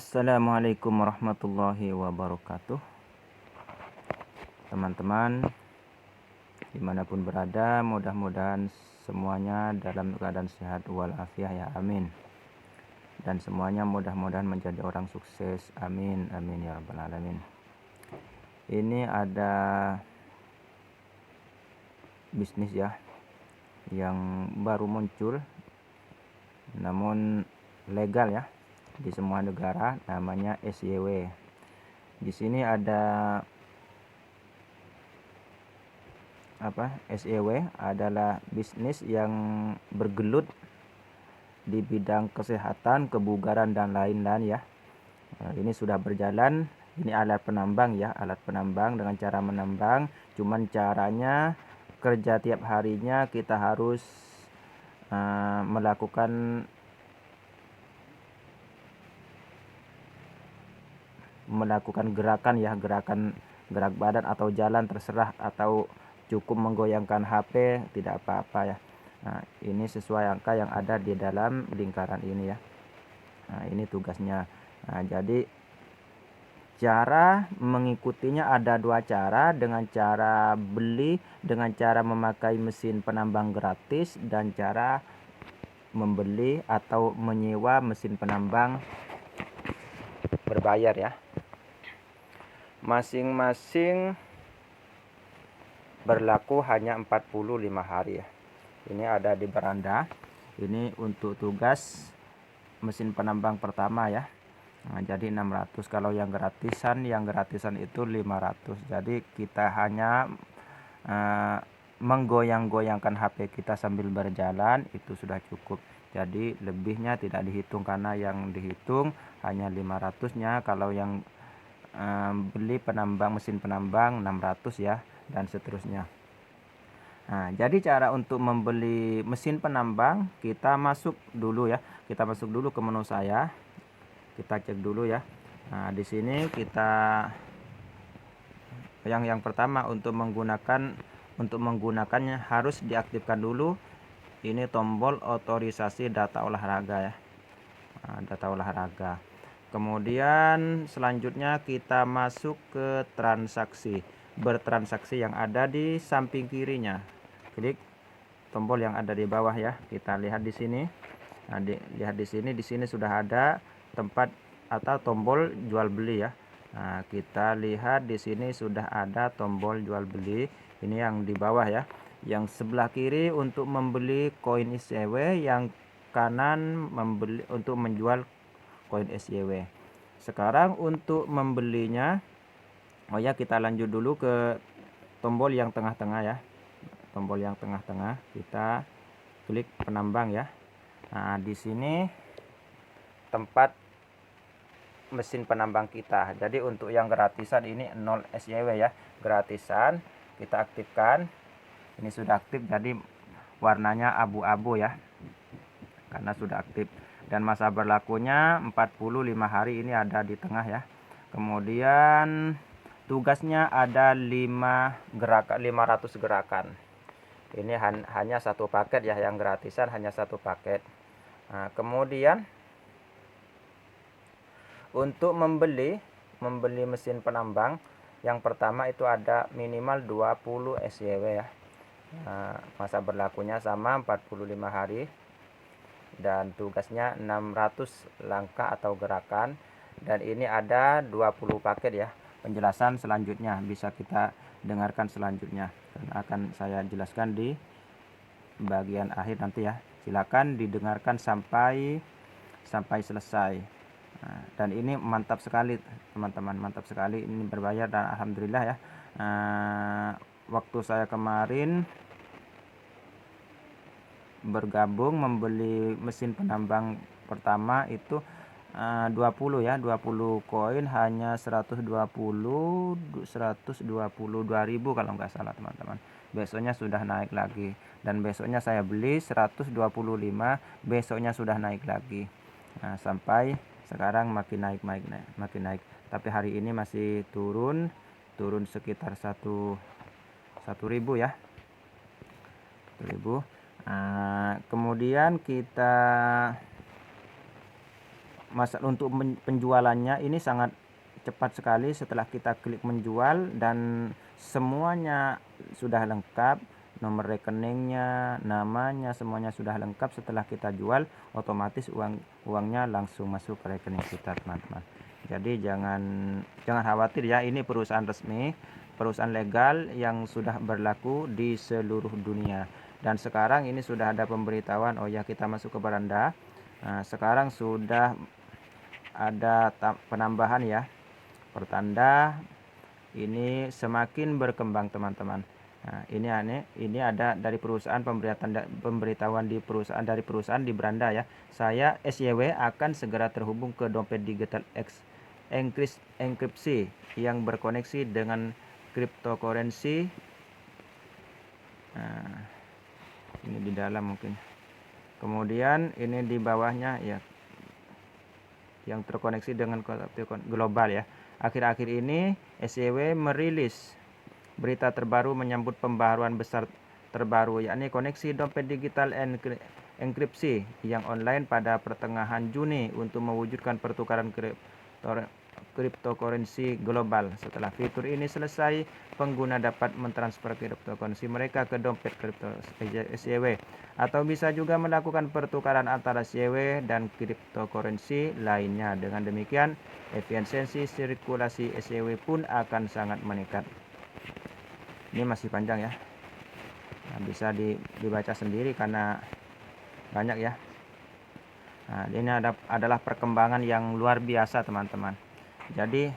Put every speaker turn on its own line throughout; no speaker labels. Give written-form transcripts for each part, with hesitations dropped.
Assalamualaikum warahmatullahi wabarakatuh. Teman-teman dimanapun berada, mudah-mudahan semuanya dalam keadaan sehat walafiat ya, amin. Dan semuanya mudah-mudahan menjadi orang sukses, amin, amin ya rabbal alamin. Ini ada bisnis ya yang baru muncul, namun legal ya di semua negara, namanya SYW. Di sini ada SYW adalah bisnis yang bergelut di bidang kesehatan, kebugaran dan lain-lain ya. Ini sudah berjalan. Ini alat penambang ya, alat penambang dengan cara menambang. Cuman caranya kerja tiap harinya kita harus melakukan gerakan ya, gerakan gerak badan atau jalan terserah, atau cukup menggoyangkan HP tidak apa-apa ya. Nah, ini sesuai angka yang ada di dalam lingkaran ini ya. Nah, ini tugasnya. Nah, jadi cara mengikutinya ada dua cara, dengan cara beli, dengan cara memakai mesin penambang gratis, dan cara membeli atau menyewa mesin penambang berbayar ya. Masing-masing berlaku hanya 45 hari ya. Ini ada di beranda. Ini untuk tugas mesin penambang pertama ya. Nah, jadi 600. Kalau yang gratisan itu 500. Jadi kita hanya menggoyang-goyangkan HP kita sambil berjalan, itu sudah cukup. Jadi lebihnya tidak dihitung, karena yang dihitung hanya 500-nya. Kalau yang beli mesin penambang 600 ya, dan seterusnya. Nah, jadi cara untuk membeli mesin penambang, kita masuk dulu ya. Kita masuk dulu ke menu saya. Kita cek dulu ya. Nah, di sini kita yang pertama untuk menggunakannya harus diaktifkan dulu. Ini tombol otorisasi data olahraga ya. Nah, data olahraga. Kemudian selanjutnya kita masuk ke transaksi, bertransaksi yang ada di samping kirinya. Klik tombol yang ada di bawah ya. Kita lihat di sini. Nah, lihat di sini sudah ada tempat atau tombol jual beli ya. Nah, kita lihat di sini sudah ada tombol jual beli. Ini yang di bawah ya. Yang sebelah kiri untuk membeli koin SYW, yang kanan untuk menjual koin SYW. Sekarang untuk membelinya, kita lanjut dulu ke tombol yang tengah-tengah ya. Tombol yang tengah-tengah, kita klik penambang ya. Nah, di sini tempat mesin penambang kita. Jadi untuk yang gratisan ini 0 SYW ya. Gratisan kita aktifkan. Ini sudah aktif, jadi warnanya abu-abu ya, karena sudah aktif. Dan masa berlakunya 45 hari, ini ada di tengah ya. Kemudian tugasnya ada 500 gerakan. Ini hanya satu paket ya, yang gratisan hanya satu paket. Nah, kemudian untuk membeli mesin penambang, yang pertama itu ada minimal 20 SYW ya. Nah, masa berlakunya sama 45 hari. Dan tugasnya 600 langkah atau gerakan, dan ini ada 20 paket ya. Penjelasan selanjutnya bisa kita dengarkan selanjutnya, karena akan saya jelaskan di bagian akhir nanti ya. Silakan didengarkan sampai selesai. Nah, dan ini mantap sekali teman-teman, mantap sekali. Ini berbayar dan alhamdulillah ya. Waktu saya kemarin bergabung membeli mesin penambang pertama itu 20 ya, 20 koin hanya 122.000 kalau nggak salah teman-teman. Besoknya sudah naik lagi, dan besoknya saya beli 125, besoknya sudah naik lagi. Nah, sampai sekarang makin naik. Tapi hari ini masih turun sekitar 1.000 ya. 1.000. Kemudian kita untuk penjualannya ini sangat cepat sekali. Setelah kita klik menjual dan semuanya sudah lengkap, nomor rekeningnya, namanya, semuanya sudah lengkap. Setelah kita jual, otomatis uangnya langsung masuk ke rekening kita, teman-teman. Jadi jangan khawatir ya, ini perusahaan resmi, perusahaan legal yang sudah berlaku di seluruh dunia. Dan sekarang ini sudah ada pemberitahuan, oh ya, kita masuk ke beranda. Nah, sekarang sudah ada penambahan ya, pertanda ini semakin berkembang, teman-teman. Nah, ini ada dari perusahaan, pemberitahuan dari perusahaan di beranda ya. Saya SYW akan segera terhubung ke dompet digital enkripsi yang berkoneksi dengan cryptocurrency. Nah, ini di dalam mungkin. Kemudian ini di bawahnya ya, yang terkoneksi dengan global ya. Akhir-akhir ini SYW merilis berita terbaru menyambut pembaharuan besar terbaru, yakni koneksi dompet digital enkripsi yang online pada pertengahan Juni untuk mewujudkan pertukaran cryptocurrency global. Setelah fitur ini selesai, pengguna dapat mentransfer cryptocurrency mereka ke dompet kripto SYW, atau bisa juga melakukan pertukaran antara SYW dan cryptocurrency lainnya. Dengan demikian, efisiensi sirkulasi SYW pun akan sangat meningkat. Ini masih panjang ya, nah, bisa dibaca sendiri karena banyak ya. Nah, ini adalah perkembangan yang luar biasa, teman-teman. Jadi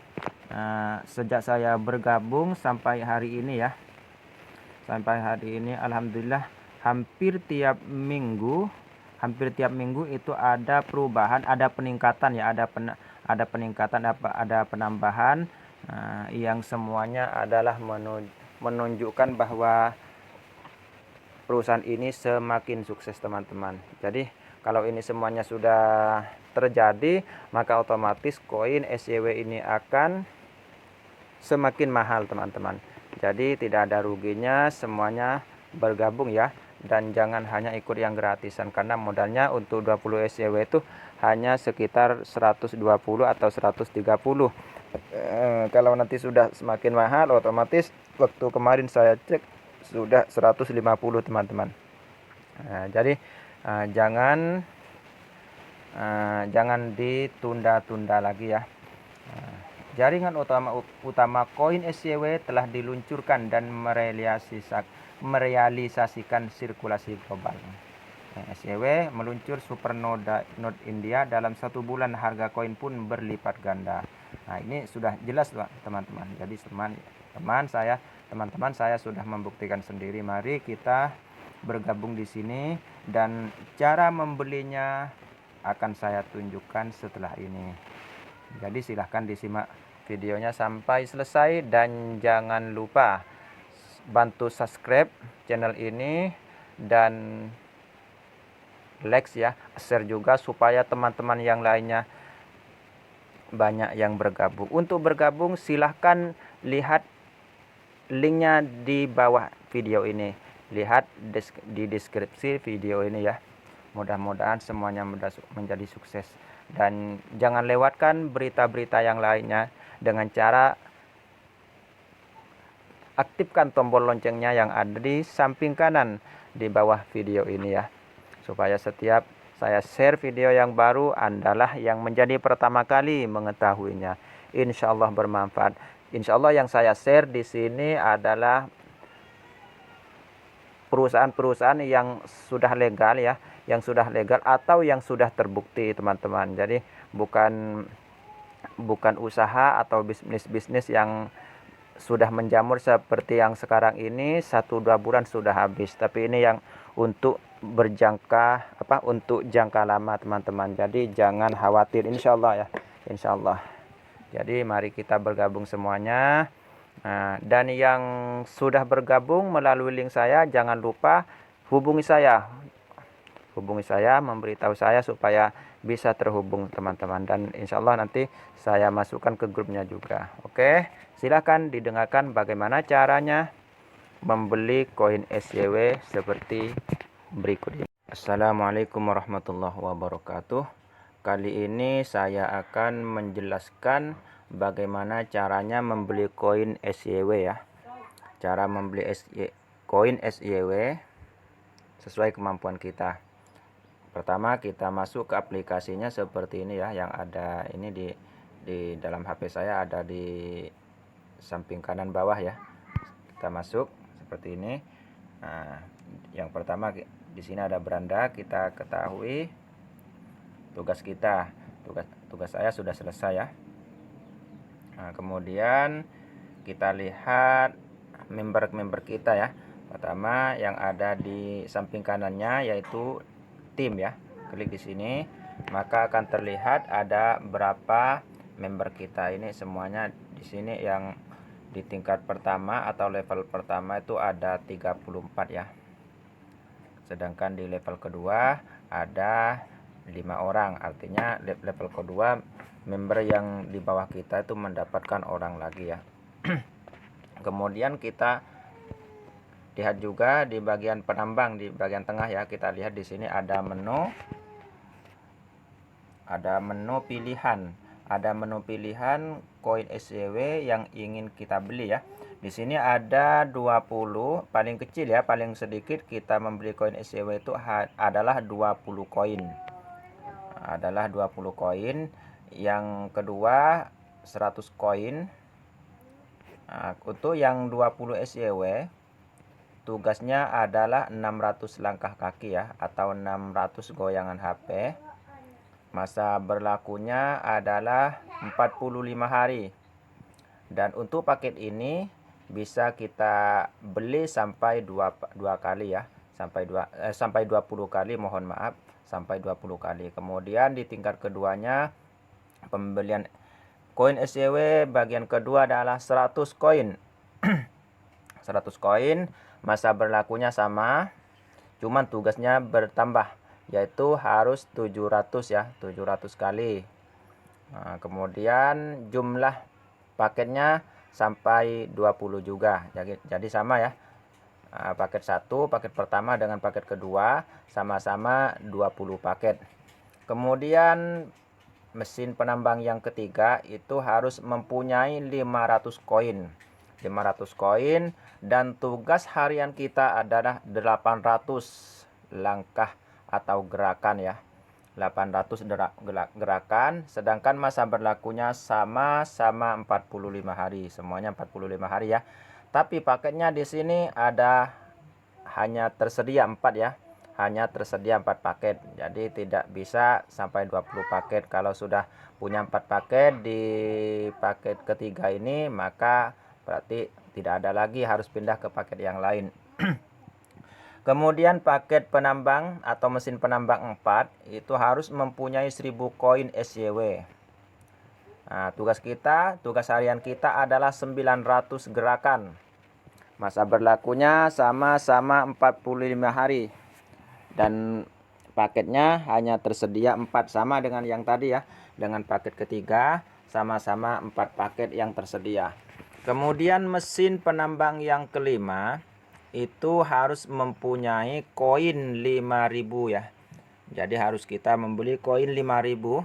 sejak saya bergabung sampai hari ini ya, alhamdulillah hampir tiap minggu itu ada perubahan, ada peningkatan ya, ada peningkatan, ada penambahan yang semuanya adalah menunjukkan bahwa perusahaan ini semakin sukses, teman-teman. Jadi kalau ini semuanya sudah terjadi, maka otomatis koin SYW ini akan semakin mahal, teman-teman. Jadi tidak ada ruginya, semuanya bergabung ya. Dan jangan hanya ikut yang gratisan, karena modalnya untuk 20 SYW itu hanya sekitar 120 atau 130. Kalau nanti sudah semakin mahal, otomatis waktu kemarin saya cek sudah 150, teman-teman. Jadi jangan ditunda-tunda lagi ya. Jaringan utama koin SYW telah diluncurkan dan merealisasikan sirkulasi global. SYW meluncur Supernode India dalam 1 bulan, harga koin pun berlipat ganda. Nah, ini sudah jelas, teman-teman. Jadi teman-teman saya sudah membuktikan sendiri. Mari kita bergabung di sini, dan cara membelinya akan saya tunjukkan setelah ini. Jadi silahkan disimak videonya sampai selesai, dan jangan lupa bantu subscribe channel ini dan like ya, share juga supaya teman-teman yang lainnya banyak yang bergabung. Untuk bergabung silahkan lihat linknya di bawah video ini, lihat di deskripsi video ini ya. Mudah-mudahan semuanya menjadi sukses, dan jangan lewatkan berita-berita yang lainnya dengan cara aktifkan tombol loncengnya yang ada di samping kanan di bawah video ini ya, supaya setiap saya share video yang baru, Andalah yang menjadi pertama kali mengetahuinya. Insya Allah bermanfaat. Insya Allah yang saya share di sini adalah perusahaan-perusahaan yang sudah legal ya, yang sudah legal atau yang sudah terbukti, teman-teman. Jadi bukan usaha atau bisnis-bisnis yang sudah menjamur seperti yang sekarang ini 1-2 bulan sudah habis, tapi ini yang untuk untuk jangka lama, teman-teman. Jadi jangan khawatir, insya Allah ya, insya Allah. Jadi mari kita bergabung semuanya. Dan yang sudah bergabung melalui link saya, jangan lupa hubungi saya, memberitahu saya supaya bisa terhubung, teman-teman. Dan insya Allah nanti saya masukkan ke grupnya juga. Oke, silakan didengarkan bagaimana caranya membeli koin SYW seperti berikut ini. Assalamualaikum warahmatullahi wabarakatuh. Kali ini saya akan menjelaskan bagaimana caranya membeli koin SYW ya. Cara membeli koin SYW sesuai kemampuan kita. Pertama kita masuk ke aplikasinya seperti ini ya, yang ada ini di dalam HP saya, ada di samping kanan bawah ya. Kita masuk seperti ini. Nah, yang pertama di sini ada beranda, kita ketahui tugas kita. Tugas saya sudah selesai ya. Nah, kemudian kita lihat member kita ya. Pertama yang ada di samping kanannya yaitu tim ya. Klik di sini, maka akan terlihat ada berapa member kita. Ini semuanya di sini yang di tingkat pertama atau level pertama itu ada 34 ya. Sedangkan di level kedua ada 5 orang, artinya level kedua member yang di bawah kita itu mendapatkan orang lagi ya. Kemudian kita lihat juga di bagian penambang, di bagian tengah ya, kita lihat di sini ada menu pilihan, koin SYW yang ingin kita beli ya. Di sini ada 20, paling kecil ya, paling sedikit kita membeli koin SYW itu adalah 20 koin. Adalah 20 koin. Yang kedua 100 koin. Nah, untuk yang 20 SYW tugasnya adalah 600 langkah kaki ya, atau 600 goyangan HP. Masa berlakunya adalah 45 hari. Dan untuk paket ini bisa kita beli sampai dua kali ya, sampai 20 kali, mohon maaf, sampai 20 kali. Kemudian di tingkat keduanya pembelian koin SYW bagian kedua adalah 100 koin. 100 koin, masa berlakunya sama, cuman tugasnya bertambah, yaitu harus 700 ya, 700 kali. Nah, kemudian jumlah paketnya sampai 20 juga. Jadi sama ya. Paket 1, paket pertama dengan paket kedua sama-sama 20 paket. Kemudian mesin penambang yang ketiga itu harus mempunyai 500 koin. 500 koin, dan tugas harian kita adalah 800 langkah atau gerakan ya. 800 gerakan, sedangkan masa berlakunya sama-sama 45 hari. Semuanya 45 hari ya. Tapi paketnya di sini hanya tersedia 4 ya. Hanya tersedia 4 paket. Jadi tidak bisa sampai 20 paket. Kalau sudah punya 4 paket di paket ketiga ini, maka berarti tidak ada lagi, harus pindah ke paket yang lain. Kemudian paket penambang atau mesin penambang 4 itu harus mempunyai 1000 koin SYW. Nah, tugas harian kita adalah 900 gerakan. Masa berlakunya sama-sama 45 hari. Dan paketnya hanya tersedia 4, sama dengan yang tadi ya. Dengan paket ketiga sama-sama 4 paket yang tersedia. Kemudian mesin penambang yang kelima itu harus mempunyai koin 5000 ya. Jadi harus kita membeli koin 5000.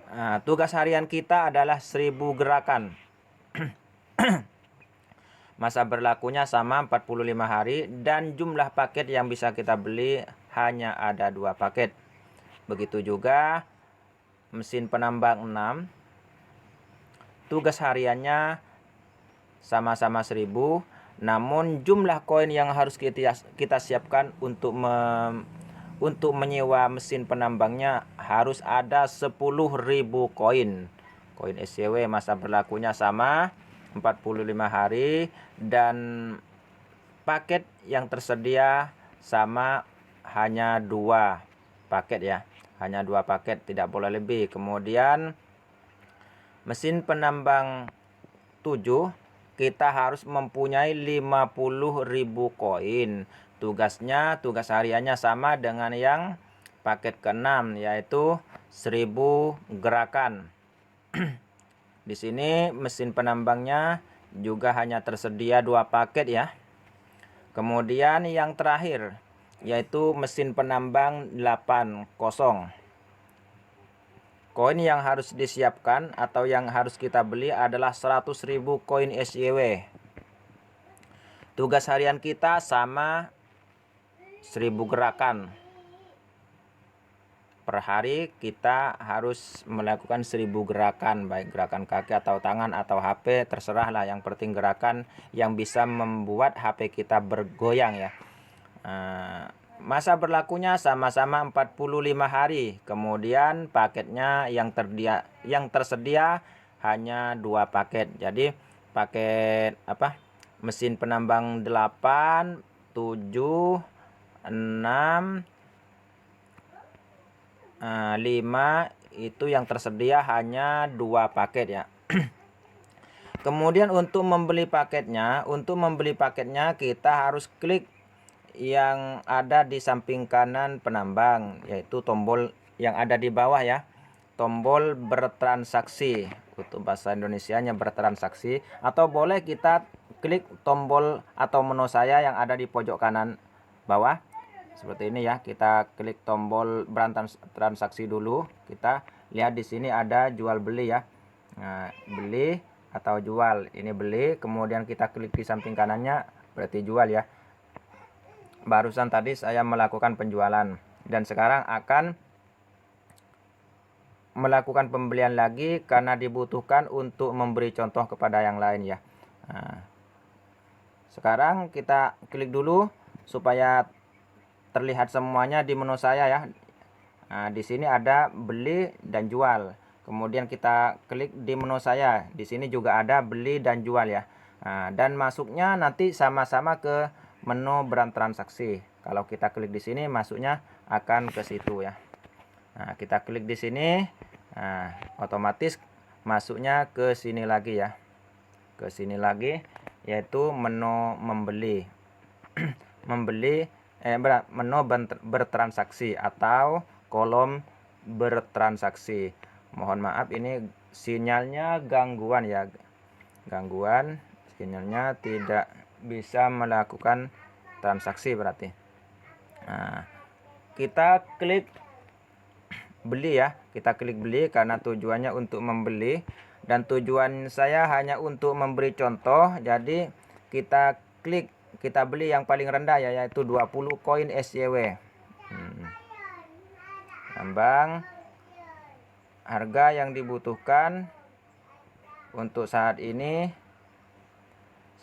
Nah, tugas harian kita adalah 1000 gerakan. Masa berlakunya sama 45 hari, dan jumlah paket yang bisa kita beli hanya ada 2 paket. Begitu juga mesin penambang 6. Tugas hariannya sama-sama 1000, namun jumlah koin yang harus kita siapkan untuk menyewa mesin penambangnya harus ada 10.000 koin. Koin SYW masa berlakunya sama 45 hari, dan paket yang tersedia sama, hanya 2 paket ya. Hanya 2 paket, tidak boleh lebih. Kemudian mesin penambang 7 kita harus mempunyai 50.000 koin. Tugas hariannya sama dengan yang paket ke-6, yaitu 1000 gerakan. Di sini mesin penambangnya juga hanya tersedia 2 paket ya. Kemudian yang terakhir yaitu mesin penambang 80. Koin yang harus disiapkan atau yang harus kita beli adalah 100.000 koin SYW. Tugas harian kita sama 1000 gerakan. Per hari kita harus melakukan 1000 gerakan, baik gerakan kaki atau tangan atau HP, terserah lah, yang penting gerakan yang bisa membuat HP kita bergoyang ya. Masa berlakunya sama-sama 45 hari. Kemudian paketnya yang tersedia hanya 2 paket. Jadi paket mesin penambang 8, 7, 6, 5 itu yang tersedia hanya 2 paket ya. Kemudian untuk membeli paketnya kita harus klik yang ada di samping kanan penambang, yaitu tombol yang ada di bawah ya, tombol bertransaksi. Untuk bahasa Indonesianya bertransaksi, atau boleh kita klik tombol atau menu saya yang ada di pojok kanan bawah. Seperti ini ya, kita klik tombol transaksi dulu. Kita lihat di sini ada jual beli ya. Nah, beli atau jual. Ini beli, kemudian kita klik di samping kanannya, berarti jual ya. Barusan tadi saya melakukan penjualan dan sekarang akan melakukan pembelian lagi karena dibutuhkan untuk memberi contoh kepada yang lain ya. Nah, sekarang kita klik dulu supaya terlihat semuanya di menu saya ya. Nah, di sini ada beli dan jual. Kemudian kita klik di menu saya. Di sini juga ada beli dan jual ya. Nah, dan masuknya nanti sama-sama ke menu bertransaksi. Kalau kita klik di sini, masuknya akan ke situ ya. Nah, kita klik di sini. Nah, otomatis masuknya ke sini lagi ya. Ke sini lagi, yaitu menu membeli. Menu bertransaksi atau kolom bertransaksi. Mohon maaf, ini sinyalnya gangguan ya. Gangguan, sinyalnya tidak bisa melakukan transaksi berarti. Nah, kita klik beli ya. Kita klik beli karena tujuannya untuk membeli dan tujuan saya hanya untuk memberi contoh. Jadi kita klik, kita beli yang paling rendah ya, yaitu 20 koin SYW. Tambang harga yang dibutuhkan untuk saat ini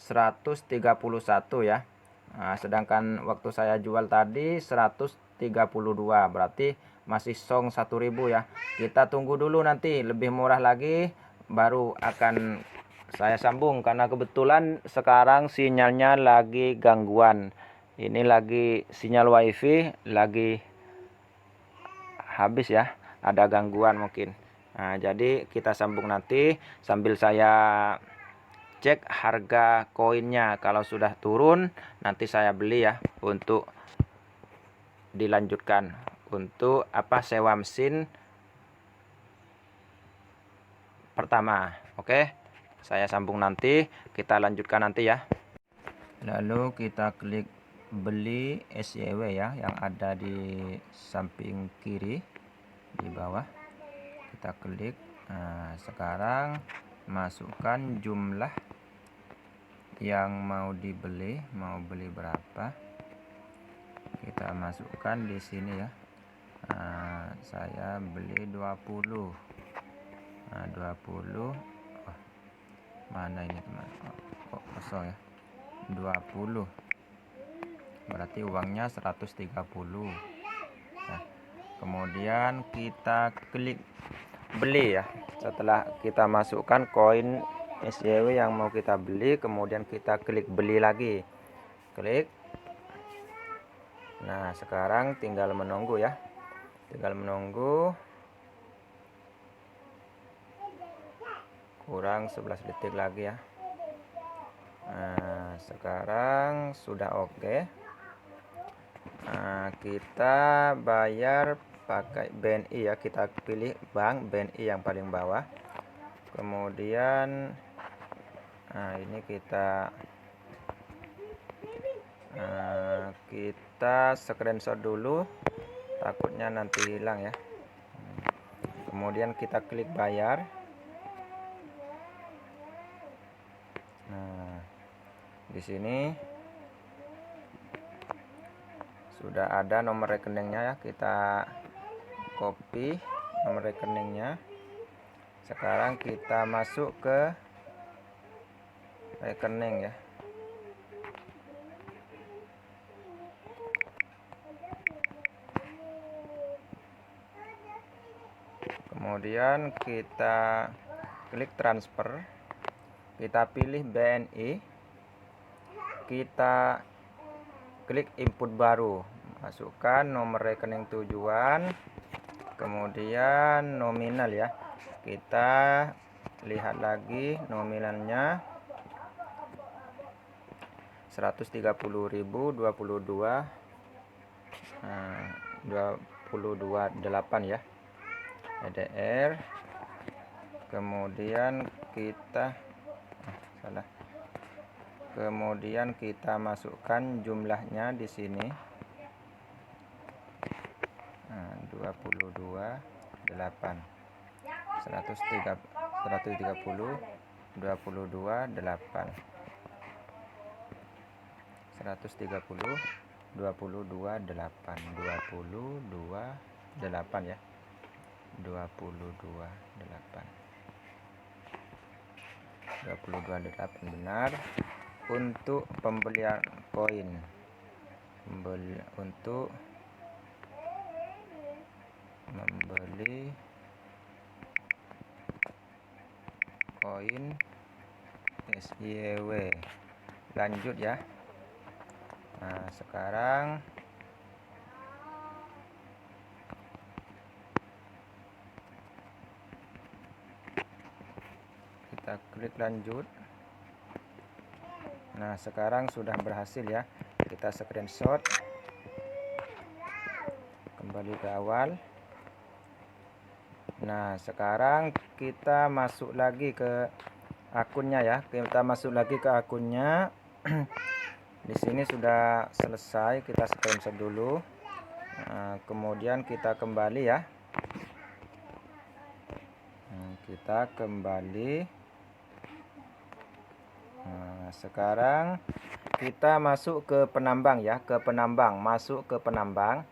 131 ya. Nah, sedangkan waktu saya jual tadi 132, berarti masih song 1000 ya. Kita tunggu dulu, nanti lebih murah lagi baru akan saya sambung, karena kebetulan sekarang sinyalnya lagi gangguan. Ini lagi sinyal wifi lagi habis ya, ada gangguan mungkin. Nah, jadi kita sambung nanti sambil saya cek harga koinnya. Kalau sudah turun nanti saya beli ya, untuk dilanjutkan untuk sewa mesin pertama. Oke, saya sambung nanti, kita lanjutkan nanti ya. Lalu kita klik beli SYW ya, yang ada di samping kiri di bawah. Kita klik. Nah, sekarang masukkan jumlah yang mau dibeli, mau beli berapa, kita masukkan di sini ya. Nah, saya beli 20. Nah, 20. Oh, mana ini teman? Kok kosong ya? 20. Berarti uangnya 130. Nah, kemudian kita klik beli ya. Setelah kita masukkan koin SYW yang mau kita beli, kemudian kita klik beli lagi. Klik. Nah, sekarang tinggal menunggu ya. Tinggal menunggu kurang 11 detik lagi ya. Nah, sekarang sudah oke. Nah, kita bayar pakai BNI ya. Kita pilih bank BNI yang paling bawah. Kemudian ini kita screenshot dulu, takutnya nanti hilang ya. kemudian kita klik bayar. Nah, di sini sudah ada nomor rekeningnya ya, kita copy nomor rekeningnya. Sekarang kita masuk ke rekening ya. Kemudian kita klik transfer, kita pilih BNI, kita klik input baru, masukkan nomor rekening tujuan, kemudian nominal ya. Kita lihat lagi nominalnya 130.022, 22.8 ya, EDR. Kemudian kita kemudian kita masukkan jumlahnya di sini. 22.8 130 22.8 130 22.8 ya, 22.8 benar. Untuk pembelian koin, untuk membeli koin SYW, lanjut ya. Nah, sekarang kita klik lanjut. Nah, sekarang sudah berhasil ya. Kita screenshot, kembali ke awal. Nah, sekarang kita masuk lagi ke akunnya ya. Kita masuk lagi ke akunnya. Di sini sudah selesai, kita screenshot dulu. Nah, kemudian kita kembali ya. Kita kembali. Nah, sekarang kita masuk ke penambang ya, masuk ke penambang.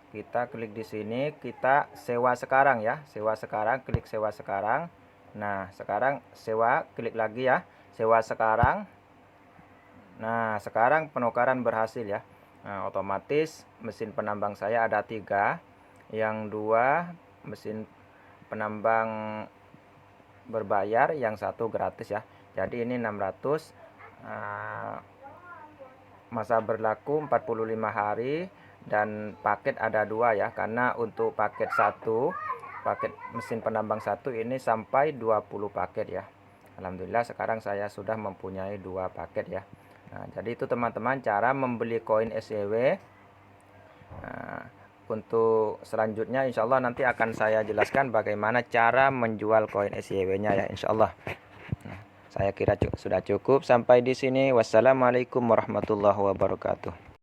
Kita klik di sini, kita sewa sekarang ya, sewa sekarang, klik sewa sekarang. Nah, sekarang sewa, klik lagi ya, sewa sekarang. Nah, sekarang penukaran berhasil ya. Nah, otomatis mesin penambang saya ada 3, yang 2 mesin penambang berbayar, yang 1 gratis ya. Jadi ini 600, masa berlaku 45 hari, dan paket ada 2 ya, karena untuk paket 1, paket mesin penambang 1 ini sampai 20 paket ya. Alhamdulillah sekarang saya sudah mempunyai 2 paket ya. Nah, jadi itu teman-teman cara membeli koin SYW. Untuk selanjutnya insya Allah nanti akan saya jelaskan bagaimana cara menjual koin SYW nya ya, insya Allah. Saya kira sudah cukup sampai di sini. Wassalamualaikum warahmatullahi wabarakatuh.